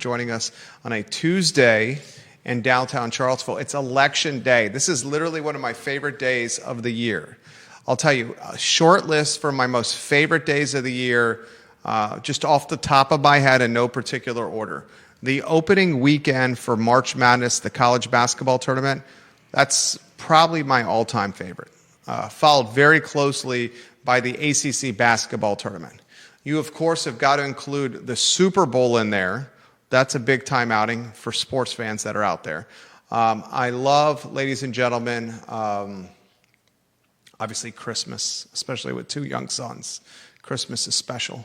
joining us on a Tuesday in downtown Charlottesville. It's election day. This is literally one of my favorite days of the year. I'll tell you, a short list for my most favorite days of the year, just off the top of my head in no particular order. The opening weekend for March Madness, the college basketball tournament, that's probably my all-time favorite, followed very closely by the ACC basketball tournament. You, of course, have got to include the Super Bowl in there. That's a big-time outing for sports fans that are out there. I love, ladies and gentlemen, obviously Christmas, especially with two young sons. Christmas is special.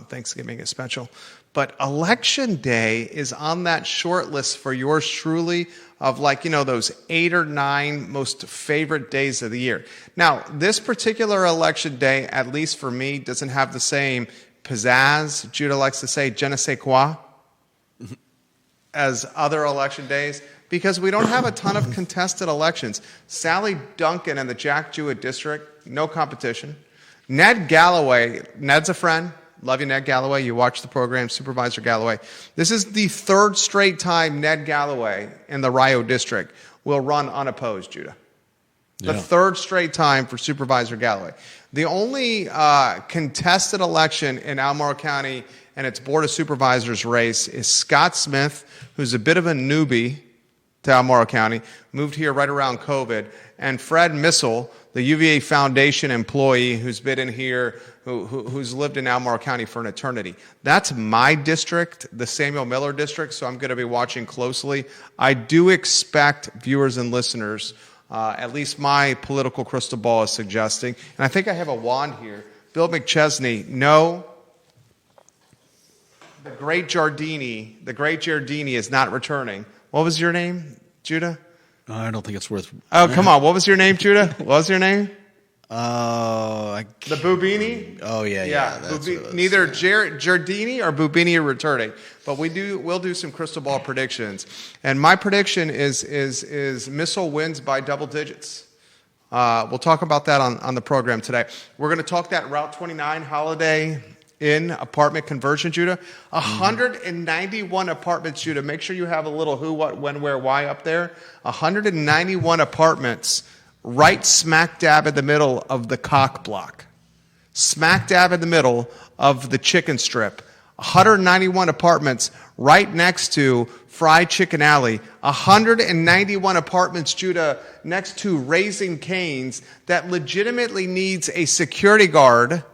Thanksgiving is special. But Election Day is on that short list for yours truly of those 8 or 9 most favorite days of the year. Now, this particular Election Day, at least for me, doesn't have the same pizzazz, Judah likes to say, je ne sais quoi, as other election days, because we don't have a ton of contested elections. Sally Duncan in the Jack Jewett District, no competition. Ned Galloway, Ned's a friend. Love you, Ned Galloway. You watch the program, Supervisor Galloway. This is the 3rd straight time Ned Galloway in the Rio District will run unopposed, Judah. The 3rd straight time for Supervisor Galloway. The only contested election in Albemarle County and its Board of Supervisors race is Scott Smith, who's a bit of a newbie to Albemarle County, moved here right around COVID, and Fred Missel, the UVA Foundation employee who's been in here, who's lived in Albemarle County for an eternity. That's my district, the Samuel Miller district, so I'm going to be watching closely. I do expect viewers and listeners, at least my political crystal ball is suggesting, and I think I have a wand here. Bill McChesney, no, the great Giardini is not returning. What was your name, Judah? I don't think it's worth... Oh, come on. What was your name, Judah? What was your name? The Bubini? Oh, yeah. That's Neither Giardini or Bubini are returning. But we'll do some crystal ball predictions. And my prediction is Missile wins by double digits. We'll talk about that on the program today. We're going to talk that Route 29 Holiday Inn apartment conversion, Judah. 191 apartments, Judah. Make sure you have a little who, what, when, where, why up there. 191 apartments right smack dab in the middle of the cock block. Smack dab in the middle of the chicken strip. 191 apartments right next to Fried Chicken Alley. 191 apartments, Judah, next to Raising Cane's that legitimately needs a security guard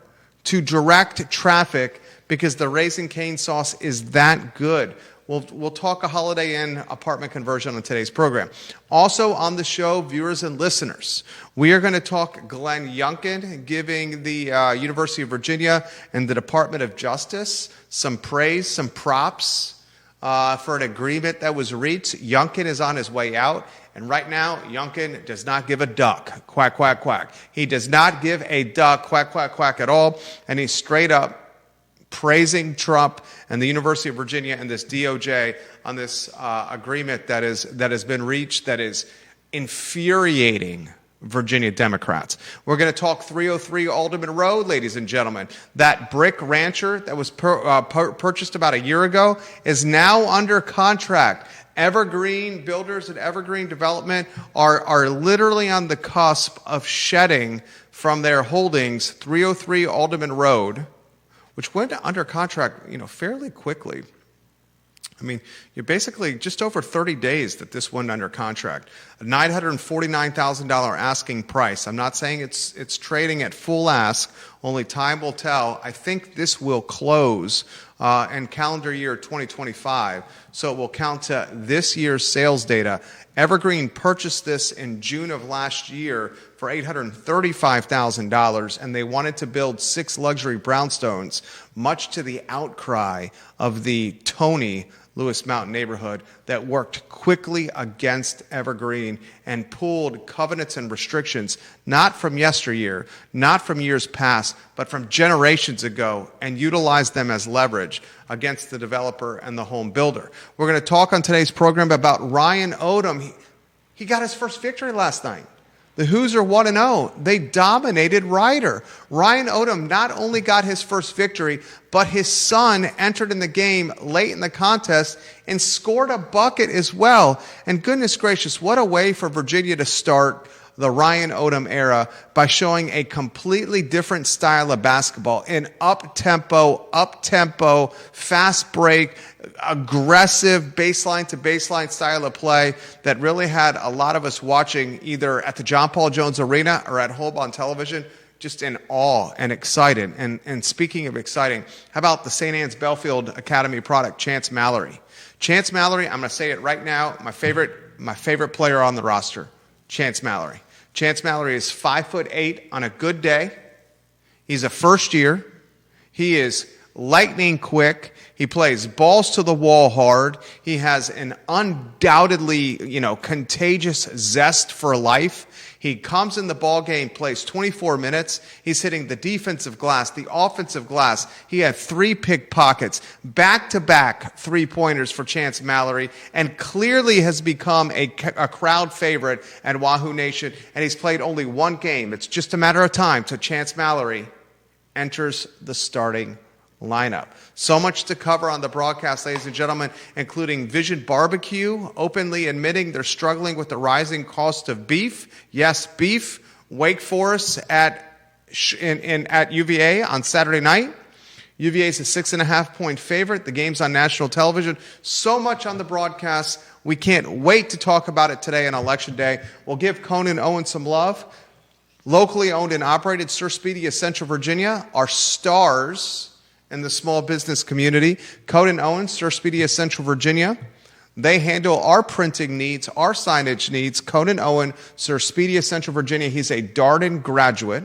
to direct traffic because the Raising Cane sauce is that good. We'll talk a Holiday Inn apartment conversion on today's program. Also on the show, viewers and listeners, we are going to talk Glenn Youngkin giving the University of Virginia and the Department of Justice some praise, some props for an agreement that was reached. Youngkin is on his way out. And right now, Youngkin does not give a duck. Quack, quack, quack. He does not give a duck, quack, quack, quack at all. And he's straight up praising Trump and the University of Virginia and this DOJ on this agreement that has been reached that is infuriating Virginia Democrats. We're going to talk 303 Alderman Road, ladies and gentlemen. That brick rancher that was purchased about a year ago is now under contract. Evergreen builders and Evergreen development are literally on the cusp of shedding from their holdings 303 Alderman Road, which went under contract, fairly quickly. I mean, you're basically just over 30 days that this went under contract. A $949,000 asking price. I'm not saying it's trading at full ask. Only time will tell. I think this will close in calendar year 2025. So it will count to this year's sales data. Evergreen purchased this in June of last year for $835,000, and they wanted to build 6 luxury brownstones, much to the outcry of the Tony Lewis Mountain neighborhood that worked quickly against Evergreen and pulled covenants and restrictions, not from yesteryear, not from years past, but from generations ago, and utilized them as leverage against the developer and the home builder. We're going to talk on today's program about Ryan Odom. He got his first victory last night. The The Who's are 1-0. They dominated Ryder. Ryan Odom not only got his first victory, but his son entered in the game late in the contest and scored a bucket as well. And goodness gracious, what a way for Virginia to start the Ryan Odom era by showing a completely different style of basketball, an up-tempo, fast break, aggressive baseline-to-baseline style of play that really had a lot of us watching either at the John Paul Jones Arena or at home on television just in awe and excited. And speaking of exciting, how about the St. Anne's Belfield Academy product, Chance Mallory? Chance Mallory, I'm going to say it right now, my favorite player on the roster, Chance Mallory. Chance Mallory is 5'8" on a good day. He's a first year. He is lightning quick. He plays balls to the wall hard. He has an undoubtedly, contagious zest for life. He comes in the ball game, plays 24 minutes. He's hitting the defensive glass, the offensive glass. He had 3 pickpockets, back-to-back three-pointers for Chance Mallory, and clearly has become a crowd favorite at Wahoo Nation. And he's played only 1 game. It's just a matter of time till Chance Mallory enters the starting lineup. So much to cover on the broadcast, ladies and gentlemen, including Vision Barbecue openly admitting they're struggling with the rising cost of beef. Yes, beef. Wake Forest at UVA on Saturday night. UVA is a 6.5-point favorite. The game's on national television. So much on the broadcast. We can't wait to talk about it today on Election Day. We'll give Conan Owen some love. Locally owned and operated, Sir Speedy of Central Virginia are stars in the small business community. Conan Owen, Sir Speedy of Central Virginia. They handle our printing needs, our signage needs. Conan Owen, Sir Speedy of Central Virginia. He's a Darden graduate.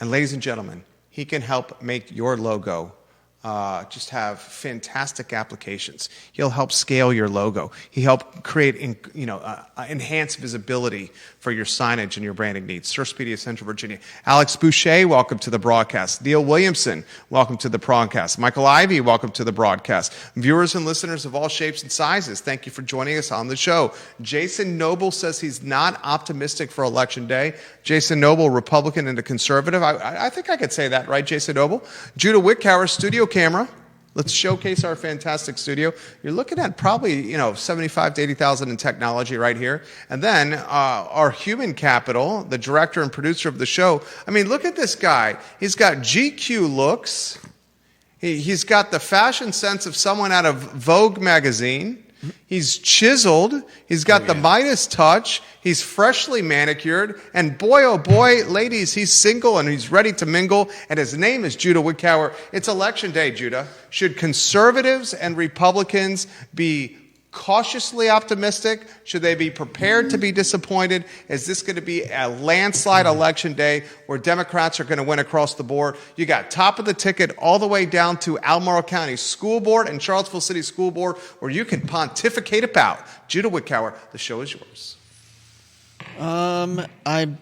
And ladies and gentlemen, he can help make your logo just have fantastic applications. He'll help scale your logo. He help create, enhanced visibility for your signage and your branding needs. Sir Speedy of Central Virginia. Alex Boucher, welcome to the broadcast. Neil Williamson, welcome to the broadcast. Michael Ivey, welcome to the broadcast. Viewers and listeners of all shapes and sizes, thank you for joining us on the show. Jason Noble says he's not optimistic for Election Day. Jason Noble, Republican and a conservative. I think I could say that, right, Jason Noble? Judah Wickhauer, studio camera. Let's showcase our fantastic studio. You're looking at probably, 75 to 80,000 in technology right here. And then our human capital, the director and producer of the show. I mean, look at this guy. He's got GQ looks. He's got the fashion sense of someone out of Vogue magazine. He's chiseled. He's got the Midas touch. He's freshly manicured. And boy, oh boy, ladies, he's single and he's ready to mingle. And his name is Judah Wickhauer. It's Election Day, Judah. Should conservatives and Republicans be cautiously optimistic? Should they be prepared to be disappointed? Is this going to be a landslide Election Day where Democrats are going to win across the board? You got top of the ticket all the way down to Albemarle County School Board and Charlottesville City School Board where you can pontificate about. Judah Wickhauer, the show is yours. I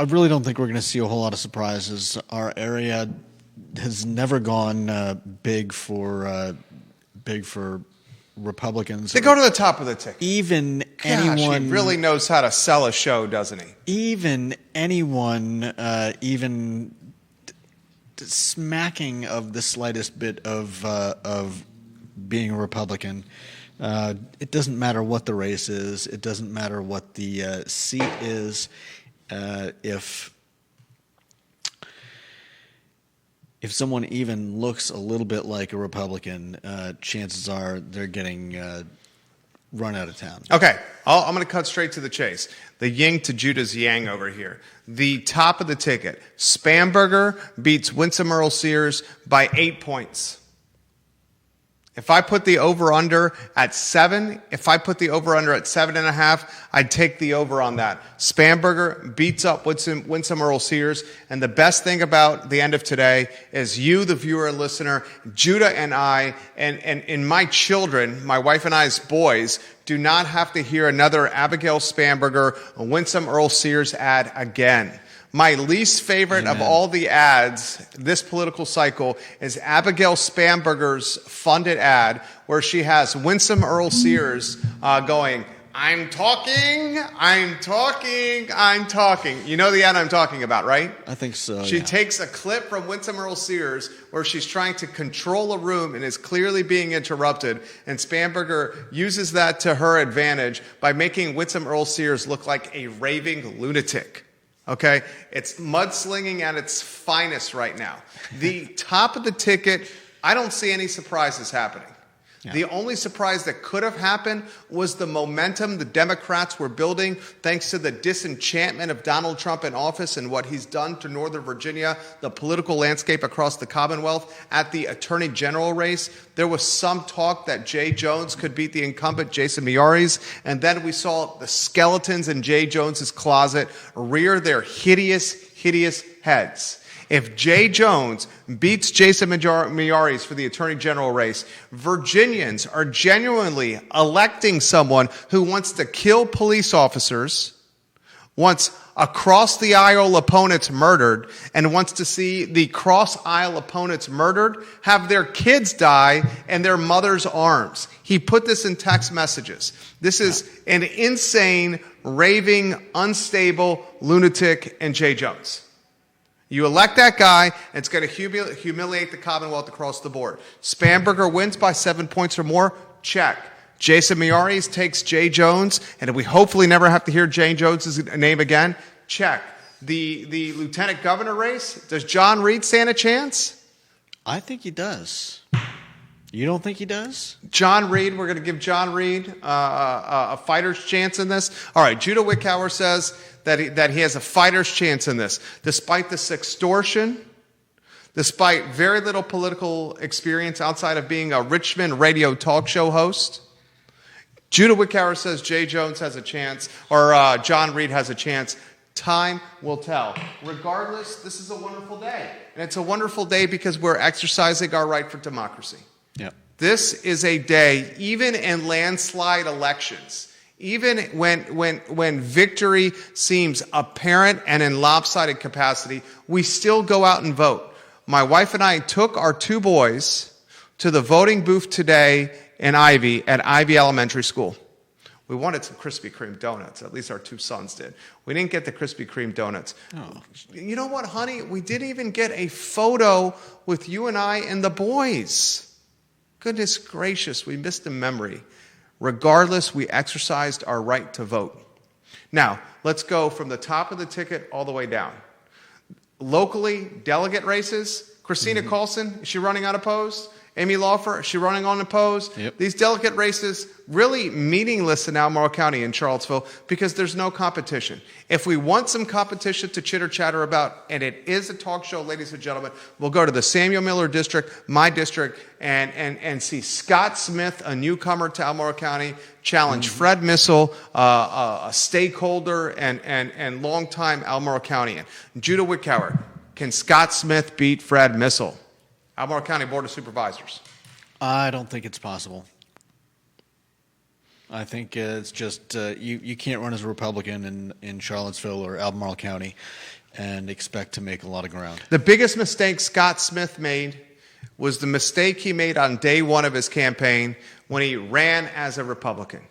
really don't think we're going to see a whole lot of surprises. Our area has never gone big for Republicans. They go to the top of the ticket. Even anyone he really knows how to sell a show, doesn't he? Even anyone, even smacking of the slightest bit of being a Republican. It doesn't matter what the race is. It doesn't matter what the seat is. If someone even looks a little bit like a Republican, chances are they're getting run out of town. Okay, I'm going to cut straight to the chase. The yin to Judah's yang over here. The top of the ticket. Spamberger beats Winsome Earl Sears by 8 points. If I put the over-under at 7, if I put the over-under at 7.5, I'd take the over on that. Spamberger beats up Winsome Earl Sears. And the best thing about the end of today is you, the viewer and listener, Judah and I, and my children, my wife and I's boys, do not have to hear another Abigail Spamberger, Winsome Earl Sears ad again. My least favorite of all the ads this political cycle is Abigail Spamberger's funded ad where she has Winsome Earl Sears going, I'm talking. You know the ad I'm talking about, right? I think so. She yeah. takes a clip from Winsome Earl Sears where she's trying to control a room and is clearly being interrupted, and Spanberger uses that to her advantage by making Winsome Earl Sears look like a raving lunatic. Okay? It's mudslinging at its finest right now. The top of the ticket, I don't see any surprises happening. Yeah. The only surprise that could have happened was the momentum the Democrats were building thanks to the disenchantment of Donald Trump in office and what he's done to Northern Virginia, the political landscape across the Commonwealth. At the Attorney General race, there was some talk that Jay Jones could beat the incumbent Jason Miyares, and then we saw the skeletons in Jay Jones's closet rear their hideous heads. If Jay Jones beats Jason Miyares for the Attorney General race, Virginians are genuinely electing someone who wants to kill police officers, wants across-the-aisle opponents murdered, and wants to see the cross-aisle opponents murdered have their kids die in their mother's arms. He put this in text messages. This is an insane, raving, unstable lunatic in Jay Jones. You elect that guy, and it's going to humiliate the Commonwealth across the board. Spanberger wins by 7 points or more. Check. Jason Miyares takes Jay Jones, and we hopefully never have to hear Jay Jones' name again. Check. The lieutenant governor race, does John Reed stand a chance? I think he does. You don't think he does? John Reed, we're going to give John Reed a fighter's chance in this. All right, Judah Wickower says that he has a fighter's chance in this. Despite this extortion, despite very little political experience outside of being a Richmond radio talk show host, Judah Wickower says Jay Jones has a chance, or John Reed has a chance. Time will tell. Regardless, this is a wonderful day. And it's a wonderful day because we're exercising our right for democracy. Yep. This is a day, even in landslide elections, even when victory seems apparent and in lopsided capacity, we still go out and vote. My wife and I took our two boys to the voting booth today in Ivy at Ivy Elementary School. We wanted some Krispy Kreme donuts. At least our two sons did. We didn't get the Krispy Kreme donuts. Oh. You know what, honey? We didn't even get a photo with you and I and the boys. Goodness gracious, we missed a memory. Regardless, we exercised our right to vote. Now, let's go from the top of the ticket all the way down. Locally, delegate races. Christina Coulson, is she running unopposed? Amy Laufer, is she running unopposed? Yep. These delegate races, really meaningless in Albemarle County and Charlottesville because there's no competition. If we want some competition to chitter-chatter about, and it is a talk show, ladies and gentlemen, we'll go to the Samuel Miller District, my district, and see Scott Smith, a newcomer to Albemarle County, challenge Fred Missel, a stakeholder and longtime Albemarle Countyan. Judah Wickower, can Scott Smith beat Fred Missel? Albemarle County Board of Supervisors. I don't think it's possible. I think it's just you can't run as a Republican in Charlottesville or Albemarle County and expect to make a lot of ground. The biggest mistake Scott Smith made was the mistake he made on day one of his campaign when he ran as a Republican.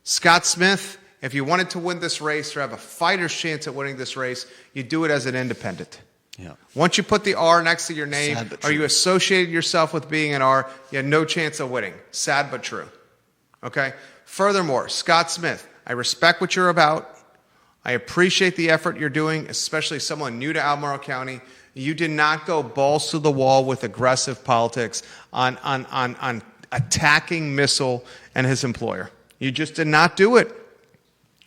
Scott Smith, if you wanted to win this race or have a fighter's chance at winning this race, you do it as an independent. Yeah. Once you put the R next to your name, Sad, or you associated yourself with being an R, you had no chance of winning. Sad but true. Okay? Furthermore, Scott Smith, I respect what you're about. I appreciate the effort you're doing, especially someone new to Albemarle County. You did not go balls to the wall with aggressive politics on attacking Missel and his employer. You just did not do it.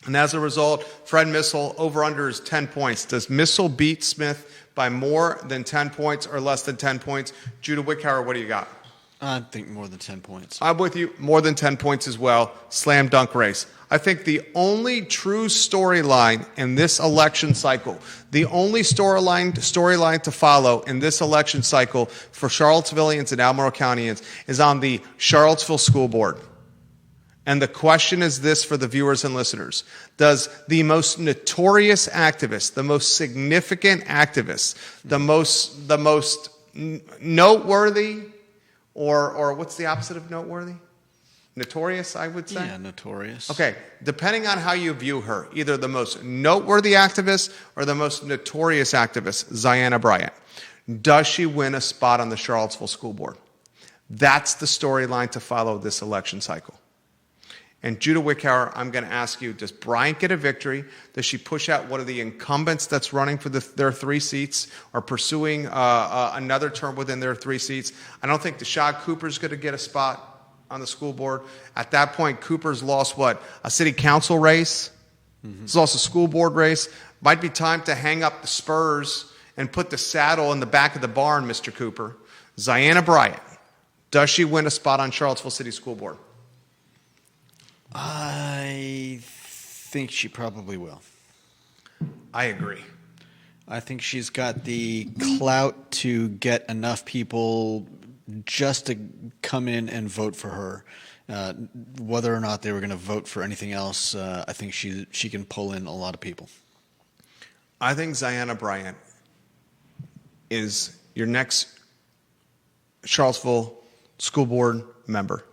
And as a result, Fred Missel, over under is 10 points. Does Missel beat Smith by more than 10 points or less than 10 points? Judah Wickower, what do you got? I think more than 10 points. I'm with you. More than 10 points as well. Slam dunk race. I think the only true storyline in this election cycle, the only storyline to follow in this election cycle for Charlottesvillians and Albemarle Countyans is on the Charlottesville School Board. And the question is this for the viewers and listeners. Does the most notorious activist, the most significant activist, the most noteworthy, or what's the opposite of noteworthy? Notorious, I would say. Yeah, notorious. Okay, depending on how you view her, either the most noteworthy activist or the most notorious activist, Ziana Bryant. Does she win a spot on the Charlottesville School Board? That's the storyline to follow this election cycle. And Judah Wickhauer, I'm going to ask you, does Bryant get a victory? Does she push out one of the incumbents that's running for their 3 seats or pursuing another term within their 3 seats? I don't think Deshad Cooper's going to get a spot on the school board. At that point, Cooper's lost what? A city council race? He's lost a school board race. Might be time to hang up the spurs and put the saddle in the back of the barn, Mr. Cooper. Ziana Bryant, does she win a spot on Charlottesville City School Board? I think she probably will. I agree. I think she's got the clout to get enough people just to come in and vote for her. Whether or not they were going to vote for anything else, I think she can pull in a lot of people. I think Ziana Bryant is your next Charlottesville School Board member.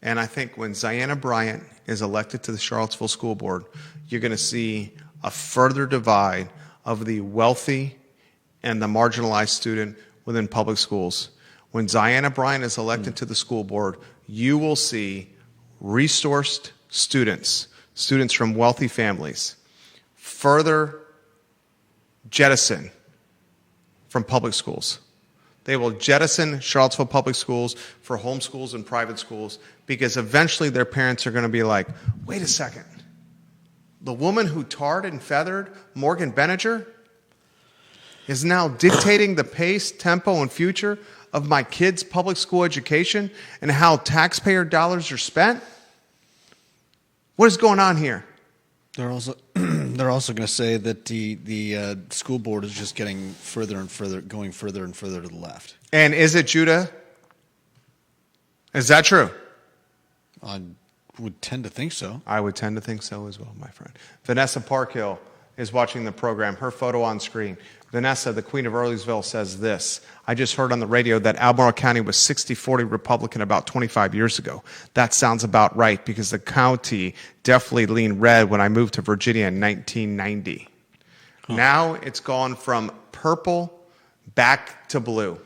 And I think when Ziana Bryant is elected to the Charlottesville School Board, you're going to see a further divide of the wealthy and the marginalized student within public schools. When Ziana Bryant is elected to the school board, you will see resourced students from wealthy families, further jettison from public schools. They will jettison Charlottesville public schools for homeschools and private schools because eventually their parents are going to be like, wait a second. The woman who tarred and feathered Morgan Benninger is now dictating the pace, tempo, and future of my kids' public school education and how taxpayer dollars are spent? What is going on here? They're also going to say that the school board is just getting further and further, going further and further to the left. And is it, Judah? Is that true? I would tend to think so. I would tend to think so as well, my friend. Vanessa Parkhill is watching the program. Her photo on screen. Vanessa, the Queen of Earlysville, says this. I just heard on the radio that Albemarle County was 60-40 Republican about 25 years ago. That sounds about right because the county definitely leaned red when I moved to Virginia in 1990. Now it's gone from purple back to blue.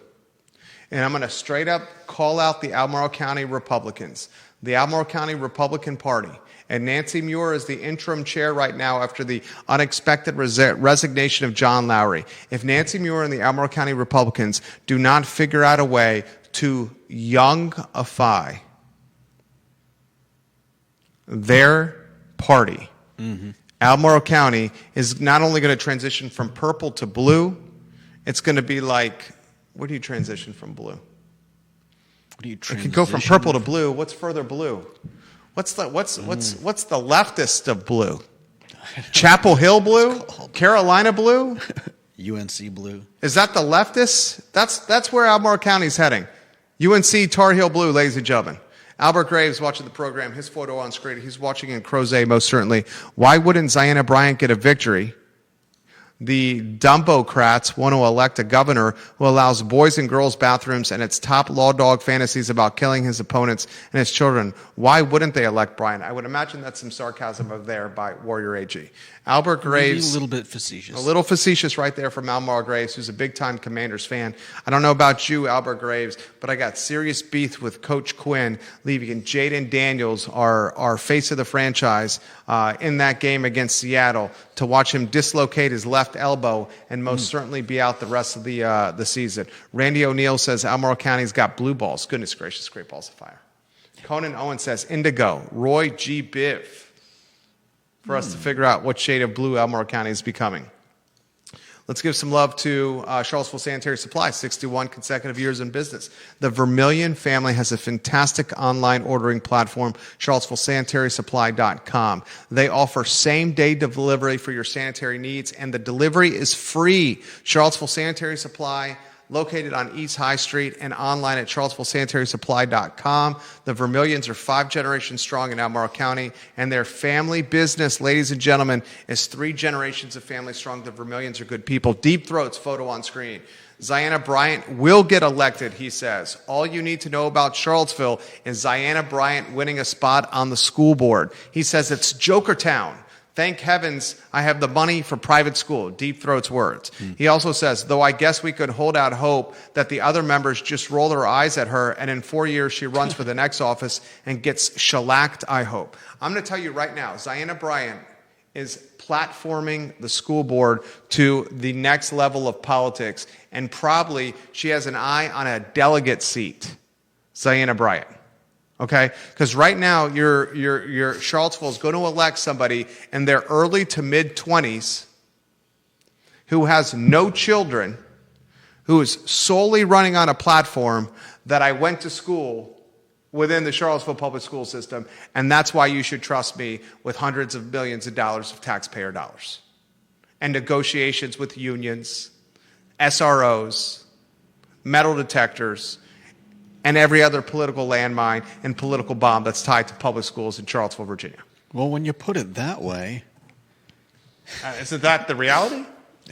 And I'm going to straight up call out the Albemarle County Republicans. The Albemarle County Republican Party. And Nancy Muir is the interim chair right now after the unexpected resignation of John Lowry. If Nancy Muir and the Albemarle County Republicans do not figure out a way to youngify their party, Albemarle County is not only going to transition from purple to blue, it's going to be like, where do you transition from blue? What do you It could go from purple to blue. What's further blue? What's the leftist of blue? Chapel Hill blue? Carolina blue? UNC blue. Is that the leftist? That's where Albemarle County's heading. UNC Tar Heel blue, ladies and gentlemen. Albert Graves watching the program. His photo on screen. He's watching in Crozet most certainly. Why wouldn't Ziana Bryant get a victory? The Dumbocrats want to elect a governor who allows boys and girls bathrooms and its top law dog fantasies about killing his opponents and his children. Why wouldn't they elect Bryant? I would imagine that's some sarcasm over there by Warrior AG. Albert Graves. Maybe a little bit facetious. A little facetious right there from Albemarle Graves, who's a big-time Commanders fan. I don't know about you, Albert Graves, but I got serious beef with Coach Quinn, leaving Jaden Daniels, our face of the franchise, in that game against Seattle to watch him dislocate his left elbow and most certainly be out the rest of the season. Randy O'Neill says Albemarle County's got blue balls. Goodness gracious, great balls of fire. Conan Owen says Indigo. Roy G. Biv. For us to figure out what shade of blue Albemarle County is becoming. Let's give some love to Charlottesville Sanitary Supply, 61 consecutive years in business. The Vermillion family has a fantastic online ordering platform, charlottesvillesanitarysupply.com. They offer same-day delivery for your sanitary needs, and the delivery is free. Charlottesville Sanitary Supply, located on East High Street and online at charlottesvillesanitarysupply.com. The Vermillions are 5 generations strong in Albemarle County, and their family business, ladies and gentlemen, is 3 generations of family strong. The Vermillions are good people. Deep Throats photo on screen. Ziana Bryant will get elected, he says. All you need to know about Charlottesville is Ziana Bryant winning a spot on the school board. He says it's Joker Town. Thank heavens I have the money for private school. Deep Throat's words. He also says, though I guess we could hold out hope that the other members just roll their eyes at her and in 4 years she runs for the next office and gets shellacked, I hope. I'm going to tell you right now, Ziana Bryant is platforming the school board to the next level of politics, and probably she has an eye on a delegate seat, Ziana Bryant. Okay? Because right now, your Charlottesville is going to elect somebody in their early to mid-20s who has no children, who is solely running on a platform that I went to school within the Charlottesville public school system, and that's why you should trust me with hundreds of millions of dollars of taxpayer dollars. And negotiations with unions, SROs, metal detectors, and every other political landmine and political bomb that's tied to public schools in Charlottesville, Virginia. Well, when you put it that way... Isn't that the reality?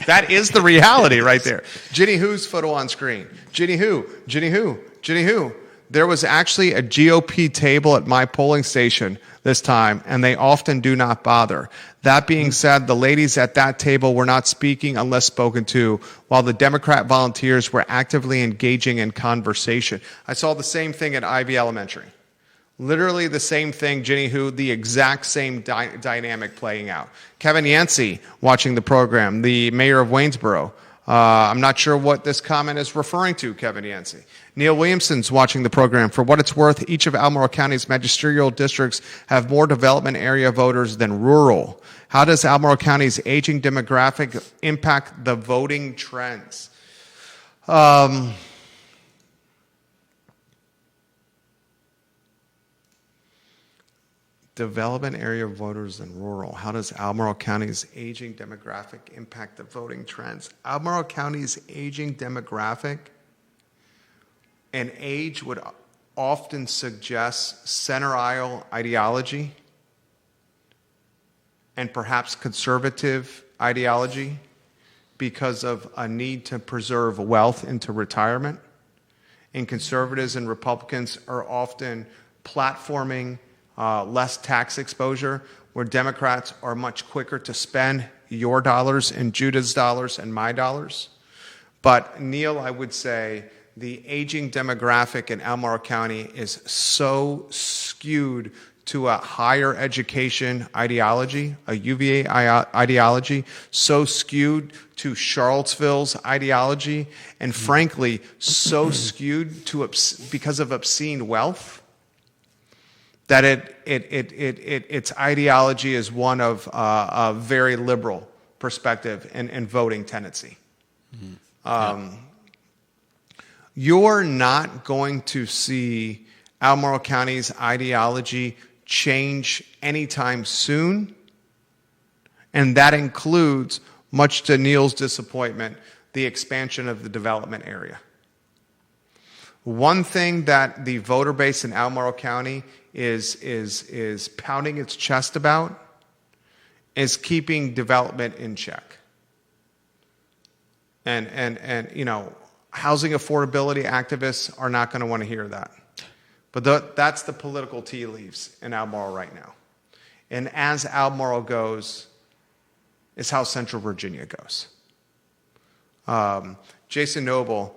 That is the reality right there. Ginny Who's photo on screen. Ginny Who, Ginny Who, Ginny Who. There was actually a GOP table at my polling station this time, and they often do not bother. That being said, the ladies at that table were not speaking unless spoken to, while the Democrat volunteers were actively engaging in conversation. I saw the same thing at Ivy Elementary. Literally the same thing, Ginny Who, the exact same dynamic playing out. Kevin Yancey watching the program, the mayor of Waynesboro. I'm not sure what this comment is referring to, Kevin Yancey. Neil Williamson's watching the program. For what it's worth, each of Albemarle County's magisterial districts have more development area voters than rural. How does Albemarle County's aging demographic impact the voting trends? Development area voters than rural. How does Albemarle County's aging demographic impact the voting trends? Albemarle County's aging demographic and age would often suggest center aisle ideology and perhaps conservative ideology because of a need to preserve wealth into retirement. And conservatives and Republicans are often platforming less tax exposure, where Democrats are much quicker to spend your dollars and Judah's dollars and my dollars. But Neil, I would say the aging demographic in Albemarle County is so skewed to a higher education ideology, a UVA ideology, so skewed to Charlottesville's ideology, and frankly, so skewed to because of obscene wealth, that its ideology is one of a very liberal perspective and voting tendency. You're not going to see Albemarle County's ideology change anytime soon, and that includes, much to Neil's disappointment, the expansion of the development area. One thing that the voter base in Albemarle County is pounding its chest about is keeping development in check. And you know, housing affordability activists are not going to want to hear that. But that's the political tea leaves in Albemarle right now. And as Albemarle goes, is how Central Virginia goes. Jason Noble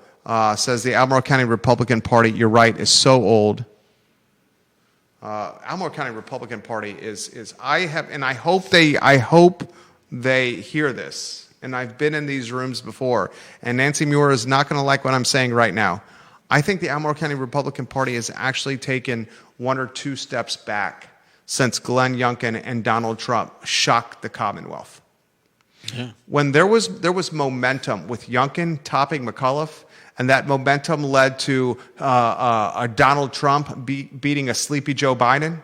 says the Albemarle County Republican Party, you're right, is so old. Albemarle County Republican Party is I hope they hear this. And I've been in these rooms before, and Nancy Muir is not going to like what I'm saying right now. I think the Albemarle County Republican Party has actually taken one or two steps back since Glenn Youngkin and Donald Trump shocked the Commonwealth. Yeah. When there was momentum with Youngkin topping McAuliffe, and that momentum led to a Donald Trump beating a sleepy Joe Biden,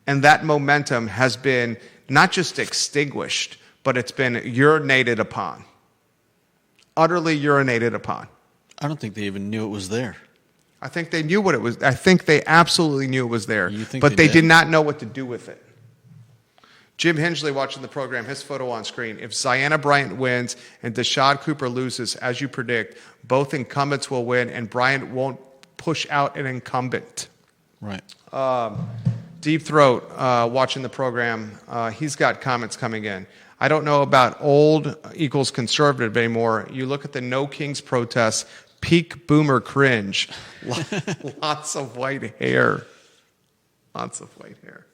and that momentum has been not just extinguished, but it's been urinated upon. Utterly urinated upon. I don't think they even knew it was there. I think they knew what it was. I think they absolutely knew it was there, but they did not know what to do with it. Jim Hingley watching the program, his photo on screen. If Ziana Bryant wins and Deshad Cooper loses, as you predict, both incumbents will win, and Bryant won't push out an incumbent. Right. Deep Throat watching the program. He's got comments coming in. I don't know about old equals conservative anymore. You look at the No Kings protests, peak boomer cringe. Lots of white hair. Lots of white hair.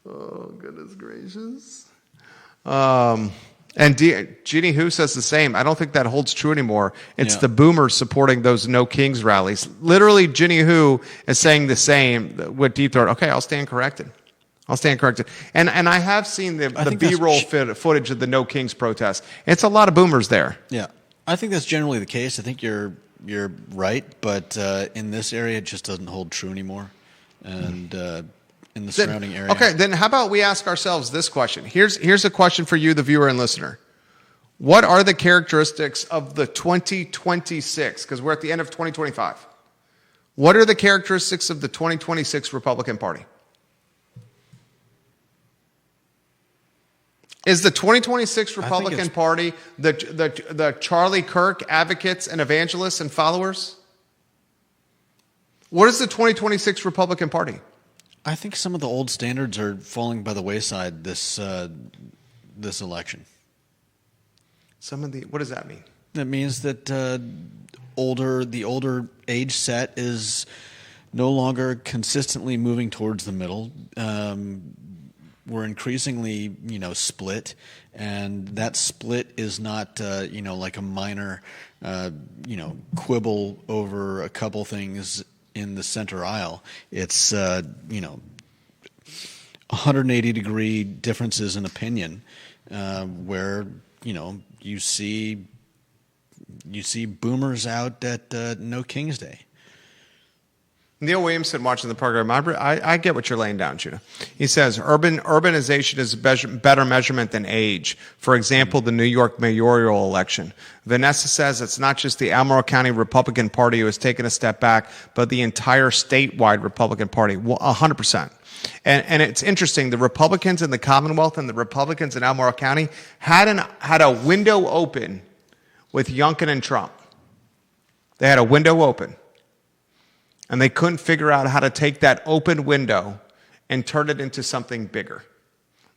Oh, goodness gracious. And Jeannie Hu says the same. I don't think that holds true anymore. It's the boomers supporting those No Kings rallies. Literally, Jeannie Hu is saying the same with Deep Throat. Okay, I'll stand corrected. And I have seen the B-roll footage of the No Kings protest. It's a lot of boomers there. Yeah. I think that's generally the case. I think you're right, but in this area, it just doesn't hold true anymore. And in the surrounding area. Okay, then how about we ask ourselves this question? Here's a question for you, the viewer and listener. What are the characteristics of the 2026? Because we're at the end of 2025. What are the characteristics of the 2026 Republican Party? Is the 2026 Republican Party the Charlie Kirk advocates and evangelists and followers? What is the 2026 Republican Party? I think some of the old standards are falling by the wayside this election. What does that mean? That means that the older age set is no longer consistently moving towards the middle. We're increasingly, split, and that split is not, like a minor, quibble over a couple things in the center aisle. It's 180-degree differences in opinion, where you see boomers out at No King's Day. Neil Williamson watching the program, I get what you're laying down, Judah. He says, urbanization is a better measurement than age. For example, the New York mayoral election. Vanessa says it's not just the Albemarle County Republican Party who has taken a step back, but the entire statewide Republican Party, 100%. And it's interesting, the Republicans in the Commonwealth and the Republicans in Albemarle County had a window open with Youngkin and Trump. They had a window open. And they couldn't figure out how to take that open window and turn it into something bigger.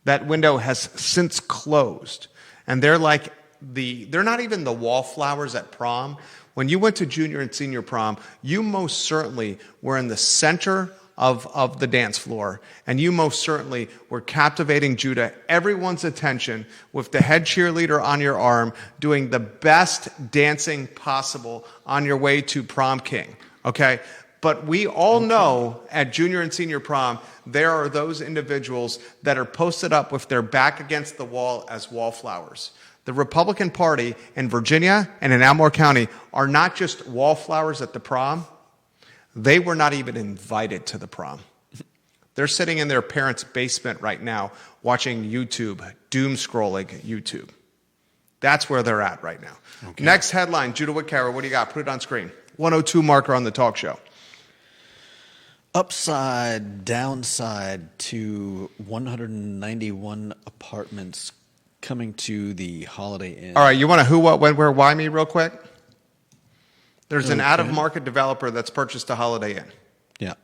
That window has since closed. And they're not even the wallflowers at prom. When you went to junior and senior prom, you most certainly were in the center of the dance floor. And you most certainly were captivating Judah, everyone's attention, with the head cheerleader on your arm, doing the best dancing possible on your way to prom king. Okay? But we all know at junior and senior prom, there are those individuals that are posted up with their back against the wall as wallflowers. The Republican Party in Virginia and in Albemarle County are not just wallflowers at the prom. They were not even invited to the prom. They're sitting in their parents' basement right now watching YouTube, doom scrolling YouTube. That's where they're at right now. Okay. Next headline, Judah Whitcower, what do you got? Put it on screen. 102 marker on the talk show. Upside, downside to 191 apartments coming to the Holiday Inn. All right, you want to who, what, when, where, why me real quick? There's an out-of-market developer that's purchased a Holiday Inn. Yeah.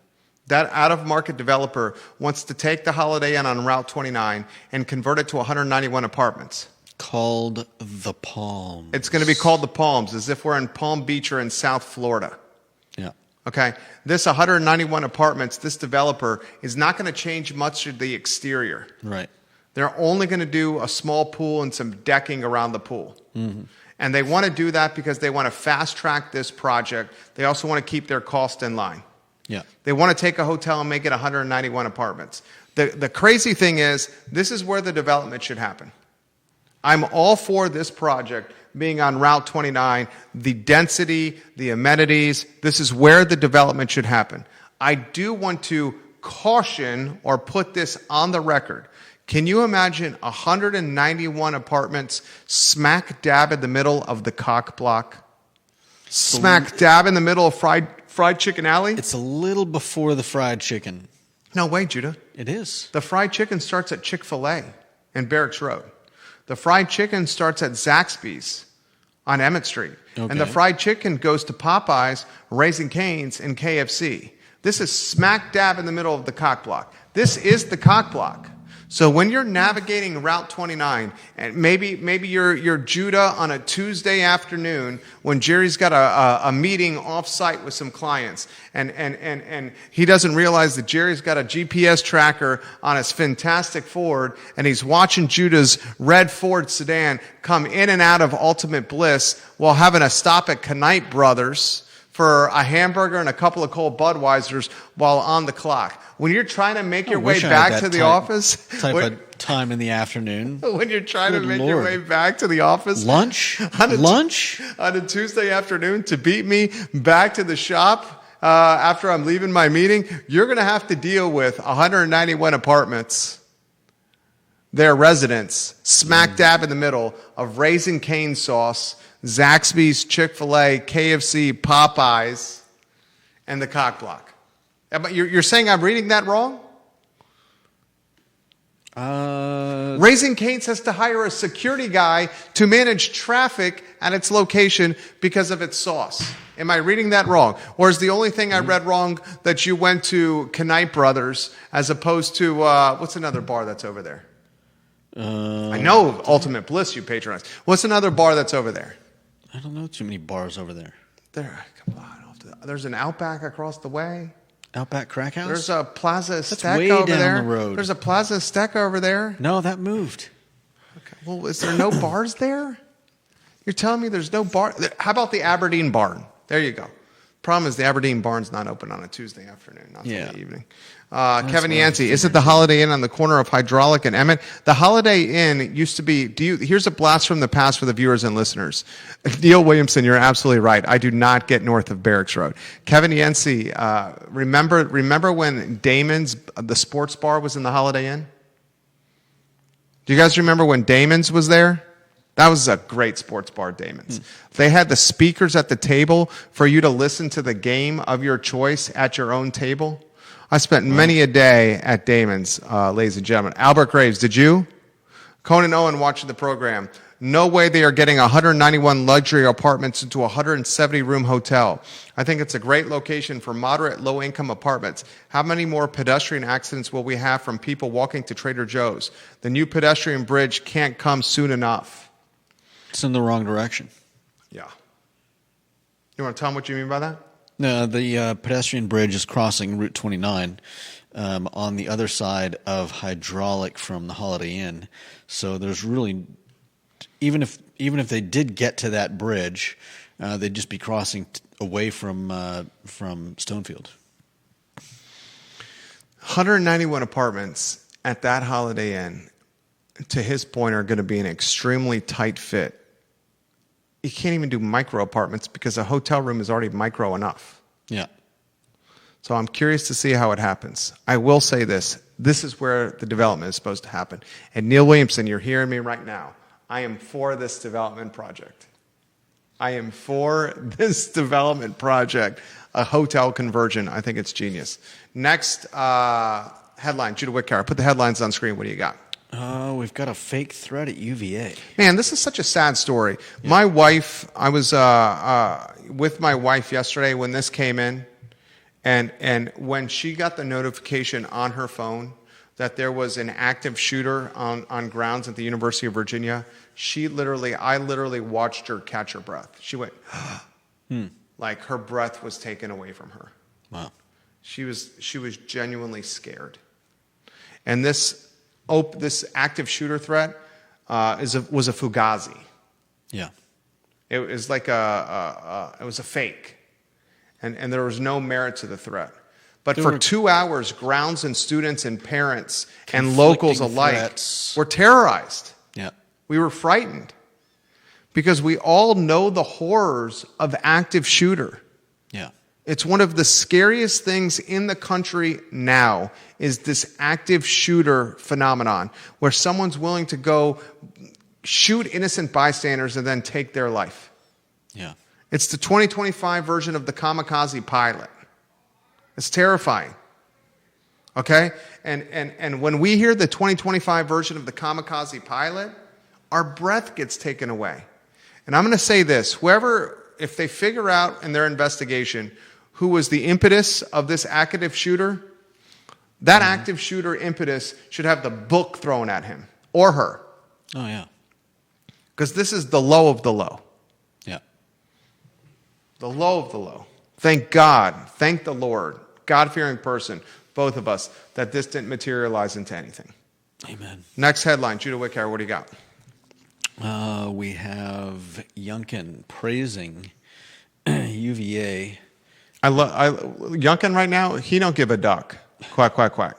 That out-of-market developer wants to take the Holiday Inn on Route 29 and convert it to 191 apartments. Called The Palms. It's going to be called The Palms, as if we're in Palm Beach or in South Florida. Yeah. Okay, this 191 apartments, this developer is not going to change much of the exterior. Right. They're only going to do a small pool and some decking around the pool. Mm-hmm. And they want to do that because they want to fast track this project. They also want to keep their cost in line. Yeah. They want to take a hotel and make it 191 apartments. The crazy thing is, this is where the development should happen. I'm all for this project being on Route 29, the density, the amenities. This is where the development should happen. I do want to caution or put this on the record. Can you imagine 191 apartments smack dab in the middle of the cock block? Smack dab in the middle of fried chicken alley? It's a little before the fried chicken. No way, Judah. It is. The fried chicken starts at Chick-fil-A in Barracks Road. The fried chicken starts at Zaxby's on Emmett Street. Okay. And the fried chicken goes to Popeyes, Raising Cane's, and KFC. This is smack dab in the middle of the cock block. This is the cock block. So when you're navigating Route 29, and maybe you're Judah on a Tuesday afternoon when Jerry's got a meeting off-site with some clients, and he doesn't realize that Jerry's got a GPS tracker on his fantastic Ford, and he's watching Judah's red Ford sedan come in and out of Ultimate Bliss while having a stop at Knight Brothers for a hamburger and a couple of cold Budweisers while on the clock. When you're trying to make your way back to the office, type of time in the afternoon. When you're trying to make your way back to the office, lunch on a Tuesday afternoon to beat me back to the shop after I'm leaving my meeting, you're going to have to deal with 191 apartments. Their residents, smack dab in the middle of Raising Cane Sauce, Zaxby's, Chick-fil-A, KFC, Popeyes, and the cock block. You're saying I'm reading that wrong? Raising Cane's has to hire a security guy to manage traffic at its location because of its sauce. Am I reading that wrong? Or is the only thing I read wrong that you went to Knight Brothers as opposed to, what's another bar that's over there? I know Ultimate Bliss you patronize. What's another bar that's over there? I don't know too many bars over there. Come on. There's an Outback across the way. Outback Crack House? There's a Plaza That's Azteca way over down there. the road. There's a Plaza Azteca over there. No, that moved. Okay. Well, is there no bars there? You're telling me there's no bar? How about the Aberdeen Barn? There you go. Problem is the Aberdeen Barn's not open on a Tuesday afternoon, not in the evening. Kevin Yancey, is it the Holiday Inn on the corner of Hydraulic and Emmett? The Holiday Inn used to be, here's a blast from the past for the viewers and listeners. Neil Williamson, you're absolutely right. I do not get north of Barracks Road. Kevin Yancey, remember when Damon's, the sports bar, was in the Holiday Inn? Do you guys remember when Damon's was there? That was a great sports bar, Damon's. They had the speakers at the table for you to listen to the game of your choice at your own table. I spent many a day at Damon's, ladies and gentlemen. Albert Graves, did you? Conan Owen watching the program. No way they are getting 191 luxury apartments into a 170-room hotel. I think it's a great location for moderate, low-income apartments. How many more pedestrian accidents will we have from people walking to Trader Joe's? The new pedestrian bridge can't come soon enough. It's in the wrong direction. Yeah. You want to tell them what you mean by that? No, the pedestrian bridge is crossing Route 29 on the other side of Hydraulic from the Holiday Inn. So there's really, even if they did get to that bridge, they'd just be crossing away from Stonefield. 191 apartments at that Holiday Inn, to his point, are going to be an extremely tight fit. You can't even do micro apartments because a hotel room is already micro enough. Yeah. So I'm curious to see how it happens. I will say this. This is where the development is supposed to happen. And Neil Williamson, you're hearing me right now. I am for this development project. I am for this development project. A hotel conversion. I think it's genius. Next headline, Judah Whitcar. Put the headlines on screen. What do you got? We've got a fake threat at UVA. Man, this is such a sad story. Yeah. My wife, I was with my wife yesterday when this came in, and when she got the notification on her phone that there was an active shooter on grounds at the University of Virginia, I literally watched her catch her breath. She went, like her breath was taken away from her. Wow. She was genuinely scared. And this active shooter threat was a fugazi. Yeah. It was like it was a fake. And there was no merit to the threat. But for 2 hours, grounds and students and parents and locals alike were terrorized. Yeah. We were frightened. Because we all know the horrors of active shooter. Yeah. It's one of the scariest things in the country now is this active shooter phenomenon where someone's willing to go shoot innocent bystanders and then take their life. Yeah. It's the 2025 version of the kamikaze pilot. It's terrifying. Okay? And when we hear the 2025 version of the kamikaze pilot, our breath gets taken away. And I'm going to say this, if they figure out in their investigation who was the impetus of this active shooter, that active shooter impetus should have the book thrown at him or her. Oh, yeah. Because this is the low of the low. Yeah. The low of the low. Thank God, thank the Lord, God-fearing person, both of us, that this didn't materialize into anything. Amen. Next headline, Judah Wickhauer, what do you got? We have Youngkin praising UVA. Youngkin right now, he don't give a duck. Quack, quack, quack.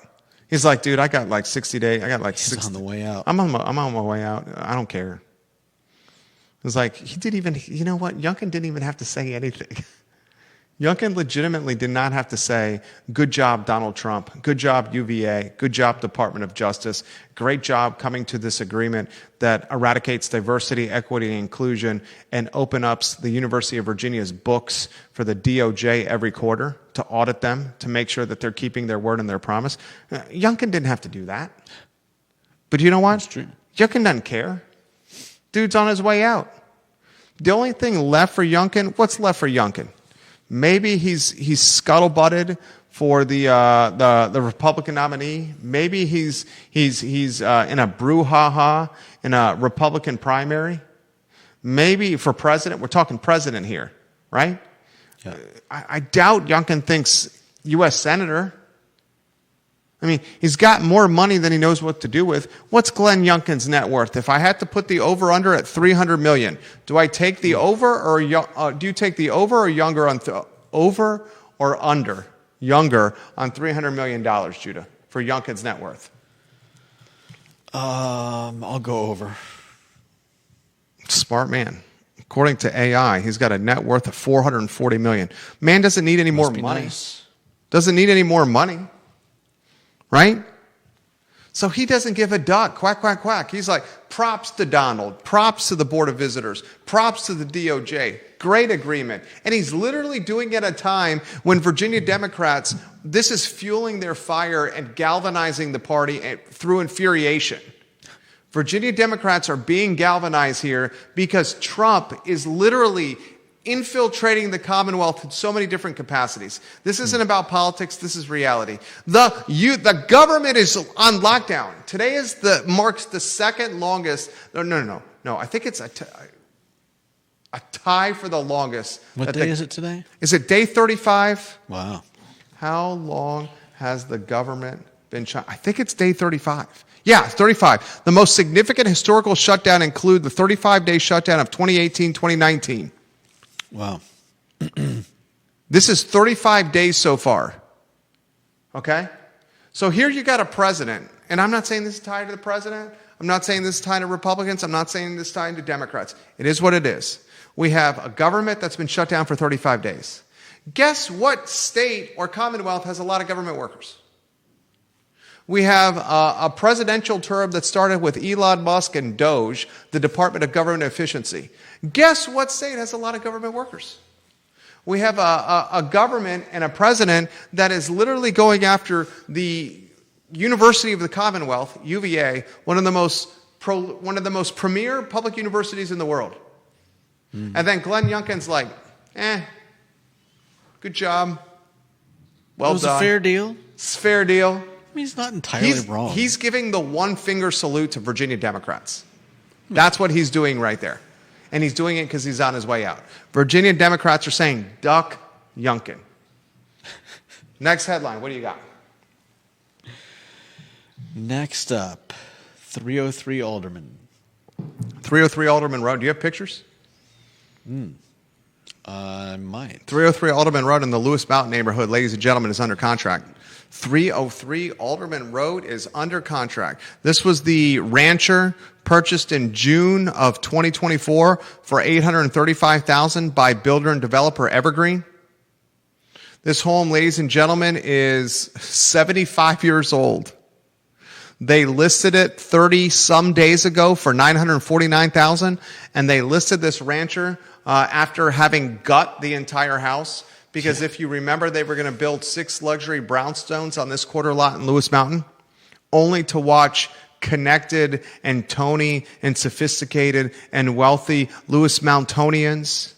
He's like, dude, I got like 60 days. He's on the way out. I'm on my way out. I don't care. It's like, he didn't even, you know what? Youngkin didn't even have to say anything. Youngkin legitimately did not have to say, good job, Donald Trump. Good job, UVA. Good job, Department of Justice. Great job coming to this agreement that eradicates diversity, equity, and inclusion and open up the University of Virginia's books for the DOJ every quarter to audit them, to make sure that they're keeping their word and their promise. Youngkin didn't have to do that. But you know what? That's true. Youngkin doesn't care. Dude's on his way out. The only thing left for Youngkin, what's left for Youngkin? Maybe he's scuttlebutted for the Republican nominee. Maybe he's in a brouhaha in a Republican primary. Maybe for president. We're talking president here, right? Yeah. I doubt Youngkin thinks U.S. senator. I mean, he's got more money than he knows what to do with. What's Glenn Youngkin's net worth? If I had to put the over/under at $300 million, do I take the over, or do you take the over or younger on over or under younger on $300 million, Judah, for Youngkin's net worth? I'll go over. Smart man. According to AI, he's got a net worth of $440 million. Man doesn't need any more money. Nice. Doesn't need any more money. Right? So he doesn't give a duck. Quack, quack, quack. He's like, props to Donald. Props to the Board of Visitors. Props to the DOJ. Great agreement. And he's literally doing it at a time when Virginia Democrats, this is fueling their fire and galvanizing the party through infuriation. Virginia Democrats are being galvanized here because Trump is literally infiltrating the Commonwealth in so many different capacities. This isn't about politics. This is reality. The government is on lockdown. Today marks the second longest. No. I think it's a tie for the longest. What day is it today? Is it day 35? Wow. How long has the government been shut? I think it's day 35. Yeah, 35. The most significant historical shutdown include the 35-day shutdown of 2018-2019. Wow. This is 35 days so far. Okay? So here you got a president, and I'm not saying this is tied to the president. I'm not saying this is tied to Republicans. I'm not saying this is tied to Democrats. It is what it is. We have a government that's been shut down for 35 days. Guess what state or commonwealth has a lot of government workers? We have a presidential term that started with Elon Musk and DOJ, the Department of Government Efficiency. Guess what state has a lot of government workers? We have a government and a president that is literally going after the University of the Commonwealth, UVA, one of the most premier public universities in the world. Mm. And then Glenn Youngkin's like, good job. Well done. It was a fair deal. It's a fair deal. I mean, he's not entirely wrong. He's giving the one-finger salute to Virginia Democrats. That's what he's doing right there. And he's doing it because he's on his way out. Virginia Democrats are saying, duck Youngkin. Next headline. What do you got? Next up, 303 Alderman. 303 Alderman Road. Do you have pictures? I might. 303 Alderman Road in the Lewis Mountain neighborhood, ladies and gentlemen, is under contract. 303 Alderman Road is under contract. This was the rancher purchased in June of 2024 for $835,000 by builder and developer Evergreen. This home, ladies and gentlemen, is 75 years old. They listed it 30-some days ago for $949,000, and they listed this rancher after having gut the entire house Because if you remember, they were going to build 6 luxury brownstones on this quarter lot in Lewis Mountain, only to watch connected and Tony and sophisticated and wealthy Lewis Mountonians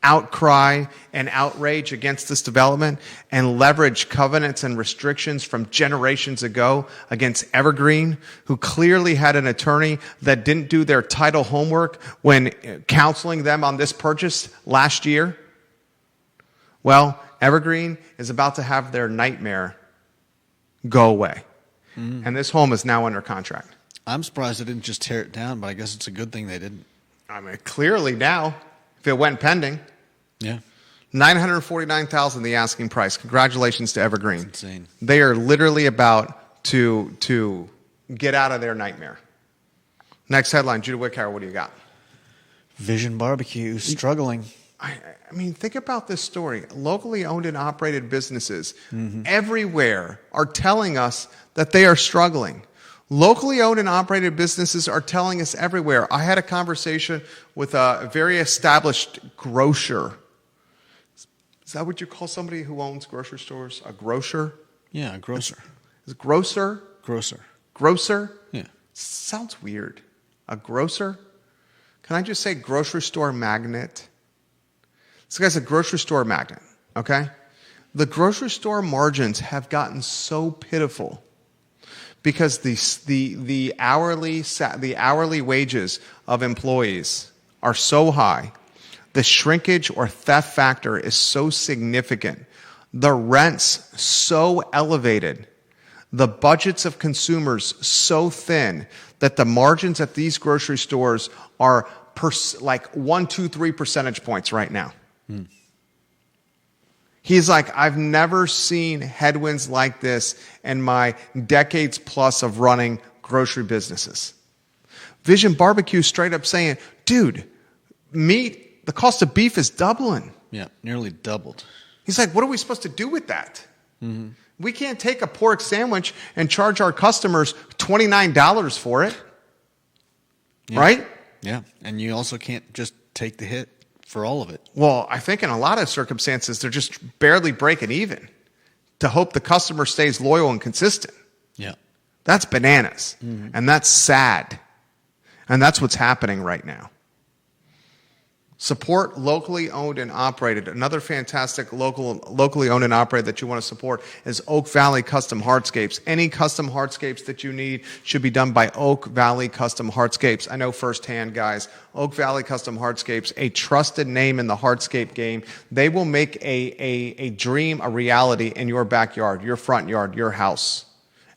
outcry and outrage against this development and leverage covenants and restrictions from generations ago against Evergreen, who clearly had an attorney that didn't do their title homework when counseling them on this purchase last year. Well, Evergreen is about to have their nightmare go away. And this home is now under contract. I'm surprised they didn't just tear it down, but I guess it's a good thing they didn't. I mean, clearly now, if it went pending, Yeah. $949,000 the asking price. Congratulations to Evergreen. That's insane. They are literally about to get out of their nightmare. Next headline, Judah Wickhauer, what do you got? Vision Barbecue struggling. I mean, think about this story. Locally owned and operated businesses everywhere are telling us that they are struggling. Locally owned and operated businesses are telling us everywhere. I had a conversation with a very established grocer. Is that what you call somebody who owns grocery stores? A grocer? Yeah, a grocer. Is it grocer? Grocer. Grocer? Yeah. Sounds weird. A grocer? Can I just say grocery store magnate? This guy's a grocery store magnate, okay? The grocery store margins have gotten so pitiful because the hourly wages of employees are so high. The shrinkage or theft factor is so significant. The rents so elevated. The budgets of consumers so thin that the margins at these grocery stores are like 1, 2, 3 percentage points right now. He's like, I've never seen headwinds like this in my decades plus of running grocery businesses. Vision Barbecue straight up saying, dude, the cost of beef is doubling. Yeah, nearly doubled. He's like, what are we supposed to do with that? We can't take a pork sandwich and charge our customers $29 for it. Yeah. Right? Yeah, and you also can't just take the hit for all of it. Well, I think in a lot of circumstances, they're just barely breaking even to hope the customer stays loyal and consistent. Yeah. That's bananas. And that's sad. And that's what's happening right now. Support locally owned and operated. Another fantastic locally owned and operated that you want to support is Oak Valley Custom Hardscapes. Any custom hardscapes that you need should be done by Oak Valley Custom Hardscapes. I know firsthand, guys. Oak Valley Custom Hardscapes, a trusted name in the hardscape game. They will make a dream a reality in your backyard, your front yard, your house.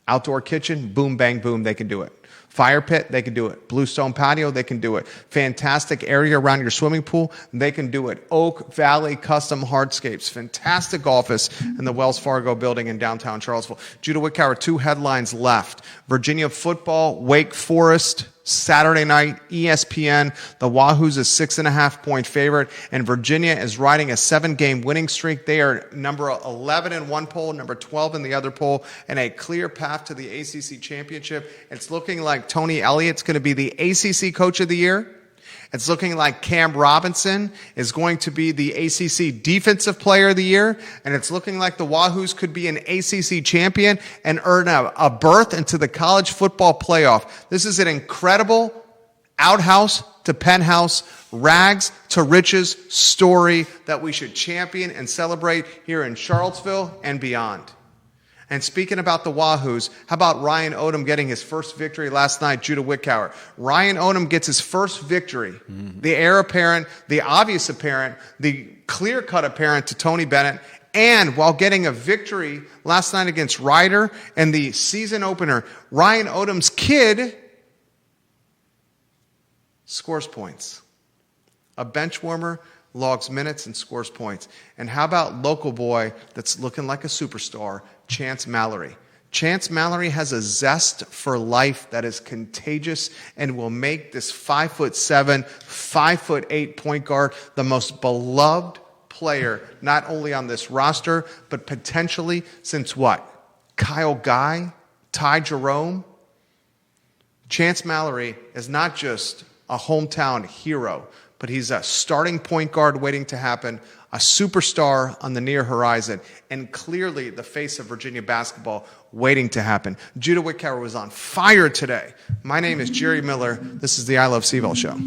Outdoor kitchen, boom, bang, boom, they can do it. Fire pit, they can do it. Bluestone patio, they can do it. Fantastic area around your swimming pool, they can do it. Oak Valley Custom Hardscapes, fantastic office in the Wells Fargo building in downtown Charlottesville. Judah Wickhauer, 2 headlines left. Virginia football, Wake Forest, Saturday night, ESPN. The Wahoos a 6.5-point favorite, and Virginia is riding a 7-game winning streak. They are number 11 in one poll, number 12 in the other poll, and a clear path to the ACC championship. It's looking like Tony Elliott's going to be the ACC Coach of the Year. It's looking like Cam Robinson is going to be the ACC Defensive Player of the Year. And it's looking like the Wahoos could be an ACC champion and earn a berth into the college football playoff. This is an incredible outhouse to penthouse, rags to riches story that we should champion and celebrate here in Charlottesville and beyond. And speaking about the Wahoos, how about Ryan Odom getting his first victory last night, Judah Wickhauer? Ryan Odom gets his first victory, the heir apparent, the obvious apparent, the clear-cut apparent to Tony Bennett, and while getting a victory last night against Ryder and the season opener, Ryan Odom's kid scores points. A bench warmer logs minutes and scores points. And how about local boy that's looking like a superstar, Chance Mallory? Chance Mallory has a zest for life that is contagious and will make this 5'7", 5'8" point guard the most beloved player, not only on this roster, but potentially since what? Kyle Guy? Ty Jerome? Chance Mallory is not just a hometown hero, but he's a starting point guard waiting to happen, a superstar on the near horizon, and clearly the face of Virginia basketball waiting to happen. Judah Wickower was on fire today. My name is Jerry Miller. This is the I Love CVille Show.